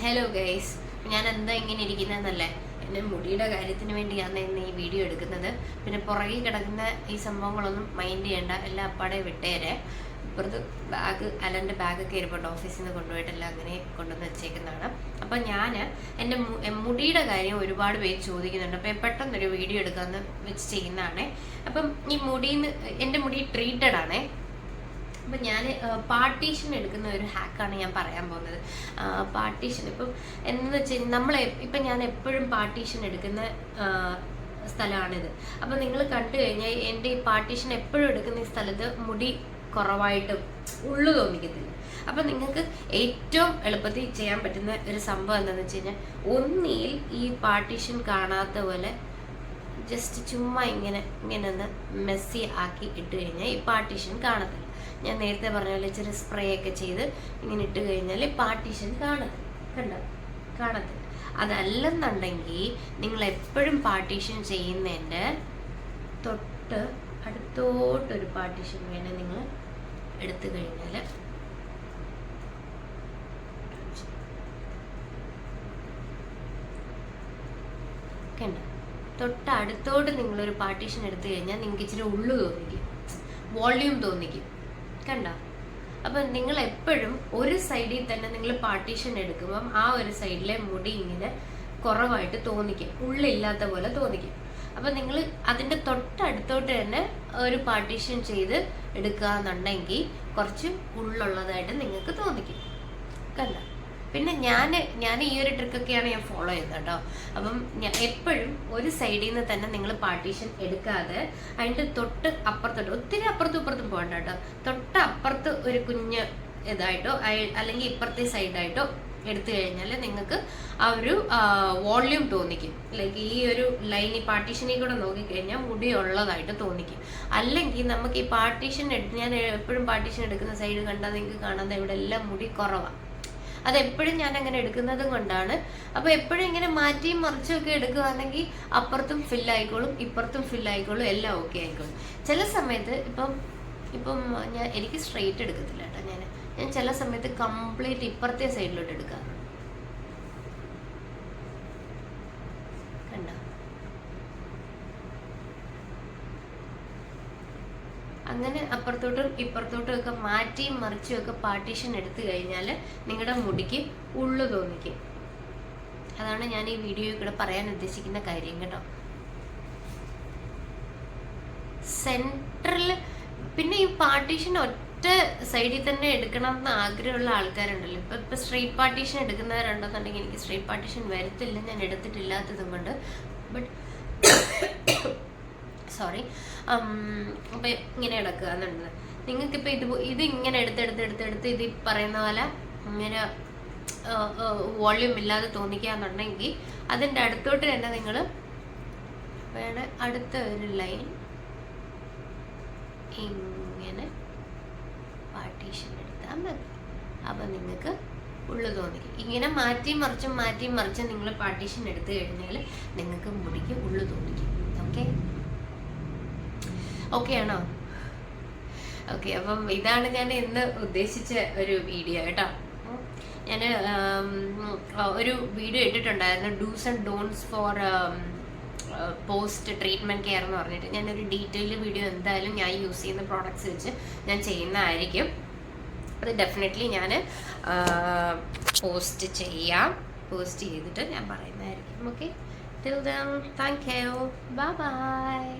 Hello guys, ഞാൻ എന്താ ഇങ്ങനെ ഇരിക്കുന്നതെന്നല്ലേ, എൻ്റെ മുടിയുടെ കാര്യത്തിന് വേണ്ടിയാണ് ഇന്ന് ഈ വീഡിയോ എടുക്കുന്നത്. പിന്നെ പുറകിൽ കിടക്കുന്ന ഈ സംഭവങ്ങളൊന്നും മൈൻഡ് ചെയ്യേണ്ട, എല്ലാം അപ്പാടെ വിട്ടേരെ. ഇപ്പുറത്ത് അലൻ്റെ ബാഗൊക്കെ ഇരിപ്പുണ്ട്, ഓഫീസിൽ നിന്ന് കൊണ്ടുപോയിട്ടെല്ലാം അങ്ങനെ കൊണ്ടുവന്ന് വെച്ചേക്കുന്നതാണ്. അപ്പം ഞാൻ എൻ്റെ മുടിയുടെ കാര്യം ഒരുപാട് പേര് ചോദിക്കുന്നുണ്ട്. അപ്പം പെട്ടെന്നൊരു വീഡിയോ എടുക്കാമെന്ന് വെച്ച് ചെയ്യുന്നതാണ്. അപ്പം ഈ എൻ്റെ മുടി ട്രീറ്റഡ് ആണേ. അപ്പം ഞാൻ പാർട്ടീഷൻ എടുക്കുന്ന ഒരു ഹാക്കാണ് ഞാൻ പറയാൻ പോകുന്നത്. പാർട്ടീഷൻ ഇപ്പം എന്താണെന്ന് വെച്ച് കഴിഞ്ഞാൽ ഇപ്പം ഞാൻ എപ്പോഴും പാർട്ടീഷൻ എടുക്കുന്ന സ്ഥലമാണിത്. അപ്പം നിങ്ങൾ കണ്ടു കഴിഞ്ഞാൽ എൻ്റെ ഈ പാർട്ടീഷൻ എപ്പോഴും എടുക്കുന്ന ഈ സ്ഥലത്ത് മുടി കുറവായിട്ടും ഉള്ളു തോന്നിക്കത്തില്ല. അപ്പം നിങ്ങൾക്ക് ഏറ്റവും എളുപ്പത്തിൽ ചെയ്യാൻ പറ്റുന്ന ഒരു സംഭവം എന്താണെന്ന് വെച്ച് കഴിഞ്ഞാൽ, ഒന്നിൽ ഈ പാർട്ടീഷൻ കാണാത്ത പോലെ ജസ്റ്റ് ചുമ്മാ ഇങ്ങനെ ഒന്ന് മെസ്സി ആക്കി ഇട്ട് കഴിഞ്ഞാൽ ഈ പാർട്ടീഷൻ കാണത്തില്ല. ഞാൻ നേരത്തെ പറഞ്ഞ പോലെ ഇച്ചിരി സ്പ്രേ ഒക്കെ ചെയ്ത് ഇങ്ങനെ ഇട്ട് കഴിഞ്ഞാൽ പാർട്ടീഷൻ കാണത്തില്ല. അതല്ലെന്നുണ്ടെങ്കിൽ നിങ്ങൾ എപ്പോഴും പാർട്ടീഷൻ ചെയ്യുന്നതിൻ്റെ തൊട്ട് അടുത്തോട്ടൊരു പാർട്ടീഷൻ വേണം നിങ്ങൾ എടുത്തു കഴിഞ്ഞാൽ തൊട്ട് അടുത്തോട്ട് നിങ്ങളൊരു പാർട്ടീഷൻ എടുത്തു കഴിഞ്ഞാൽ നിങ്ങൾക്ക് ഇച്ചിരി ഉള്ളു തോന്നിക്കും, വോള്യൂം തോന്നിക്കും. കണ്ടോ? അപ്പം നിങ്ങൾ എപ്പോഴും ഒരു സൈഡിൽ തന്നെ നിങ്ങൾ പാർട്ടീഷൻ എടുക്കുമ്പം ആ ഒരു സൈഡിലെ മുടി ഇങ്ങനെ കുറവായിട്ട് തോന്നിക്കും, ഉള്ളില്ലാത്ത പോലെ തോന്നിക്കും. അപ്പം നിങ്ങൾ അതിൻ്റെ തൊട്ടടുത്തോട്ട് തന്നെ ഒരു പാർട്ടീഷൻ ചെയ്ത് എടുക്കുക എന്നുണ്ടെങ്കിൽ കുറച്ച് ഉള്ളുള്ളതായിട്ട് നിങ്ങൾക്ക് തോന്നിക്കും. കണ്ടോ? പിന്നെ ഞാൻ ഈ ഒരു ട്രിക്കൊക്കെയാണ് ഞാൻ ഫോളോ ചെയ്യുന്നത് കേട്ടോ. അപ്പം ഞാൻ എപ്പോഴും ഒരു സൈഡിൽ നിന്ന് തന്നെ നിങ്ങൾ പാർട്ടീഷൻ എടുക്കാതെ അതിൻ്റെ തൊട്ട് അപ്പുറത്തോട്ട്, ഒത്തിരി അപ്പുറത്തും ഇപ്പുറത്തും പോകണ്ട കേട്ടോ, തൊട്ട് അപ്പുറത്ത് ഒരു കുഞ്ഞ് ഇതായിട്ടോ അല്ലെങ്കിൽ ഇപ്പുറത്തെ സൈഡായിട്ടോ എടുത്തു കഴിഞ്ഞാൽ നിങ്ങൾക്ക് ആ ഒരു വോള്യൂം തോന്നിക്കും. ലൈക്ക് ഈ ഒരു ലൈൻ ഈ പാർട്ടീഷനിൽ കൂടെ നോക്കിക്കഴിഞ്ഞാൽ മുടി ഉള്ളതായിട്ട് തോന്നിക്കും. അല്ലെങ്കിൽ നമുക്ക് ഈ പാർട്ടീഷൻ ഞാൻ എപ്പോഴും പാർട്ടീഷൻ എടുക്കുന്ന സൈഡ് കണ്ടാൽ നിങ്ങൾക്ക് കാണാതെ ഇവിടെ എല്ലാം മുടി കുറവാണ്. അതെപ്പോഴും ഞാൻ അങ്ങനെ എടുക്കുന്നതും കൊണ്ടാണ്. അപ്പോൾ എപ്പോഴും ഇങ്ങനെ മാറ്റിയും മറിച്ചൊക്കെ എടുക്കുകയാണെങ്കിൽ അപ്പുറത്തും ഫില്ലായിക്കോളും, ഇപ്പുറത്തും ഫില്ലായിക്കോളും, എല്ലാം ഓക്കെ ആയിക്കോളും. ചില സമയത്ത് ഇപ്പം എനിക്ക് സ്ട്രെയിറ്റ് എടുക്കത്തില്ല കേട്ടോ. ഞാൻ ചില സമയത്ത് കംപ്ലീറ്റ് ഇപ്പുറത്തെ സൈഡിലോട്ട് എടുക്കാം. കണ്ടോ? അങ്ങനെ അപ്പുറത്തോട്ടും ഇപ്പുറത്തോട്ടും ഒക്കെ മാറ്റിയും മറിച്ചും ഒക്കെ പാർട്ടീഷൻ എടുത്തു കഴിഞ്ഞാൽ നിങ്ങളുടെ മുടിക്ക് ഉള്ളു തോന്നിക്കും. അതാണ് ഞാൻ ഈ വീഡിയോയിൽ കൂടെ പറയാൻ ഉദ്ദേശിക്കുന്ന കാര്യം കേട്ടോ. സെൻട്രൽ പിന്നെ ഈ പാർട്ടീഷൻ ഒറ്റ സൈഡിൽ തന്നെ എടുക്കണം എന്ന് ആഗ്രഹമുള്ള ആൾക്കാരുണ്ടല്ലോ. ഇപ്പൊ സ്ട്രെയിറ്റ് പാർട്ടീഷൻ എടുക്കുന്നവരുണ്ടെന്നുണ്ടെങ്കിൽ എനിക്ക് സ്ട്രെയിറ്റ് പാർട്ടീഷൻ വരത്തില്ല, ഞാൻ എടുത്തിട്ടില്ലാത്തതും കൊണ്ട്. ബട്ട് സോറി, അപ്പം ഇങ്ങനെ എടുക്കുക എന്നുള്ളത് നിങ്ങൾക്കിപ്പോൾ ഇത് ഇങ്ങനെ എടുത്ത് ഇത് പറയുന്ന പോലെ ഇങ്ങനെ വോള്യൂം ഇല്ലാതെ തോന്നിക്കാന്നുണ്ടെങ്കിൽ അതിൻ്റെ അടുത്തോട്ട് തന്നെ നിങ്ങൾ വേണേ അടുത്ത ഒരു ലൈൻ ഇങ്ങനെ പാർട്ടീഷൻ എടുത്താൽ മതി. അപ്പം നിങ്ങൾക്ക് ഉള്ളു തോന്നിക്കും. ഇങ്ങനെ മാറ്റിയും മറിച്ചും നിങ്ങൾ പാർട്ടീഷൻ എടുത്തു കഴിഞ്ഞാൽ നിങ്ങൾക്ക് മുടിക്ക് ഉള്ളു തോന്നിക്കും. ഓക്കെ ആണോ? ഓക്കെ, അപ്പം ഇതാണ് ഞാൻ ഇന്ന് ഉദ്ദേശിച്ച ഒരു വീഡിയോ കേട്ടോ. ഞാൻ ഒരു വീഡിയോ ഇട്ടിട്ടുണ്ടായിരുന്നു, do's and don'ts for post treatment care എന്ന് പറഞ്ഞിട്ട്. ഞാനൊരു ഡീറ്റെയിൽഡ് വീഡിയോ എന്തായാലും ഞാൻ യൂസ് ചെയ്യുന്ന പ്രോഡക്ട്സ് വെച്ച് ഞാൻ ചെയ്യുന്നതായിരിക്കും. അത് ഡെഫിനറ്റ്ലി ഞാൻ പോസ്റ്റ് ചെയ്തിട്ട് ഞാൻ പറയുന്നതായിരിക്കും. Okay, till then, thank you, bye bye.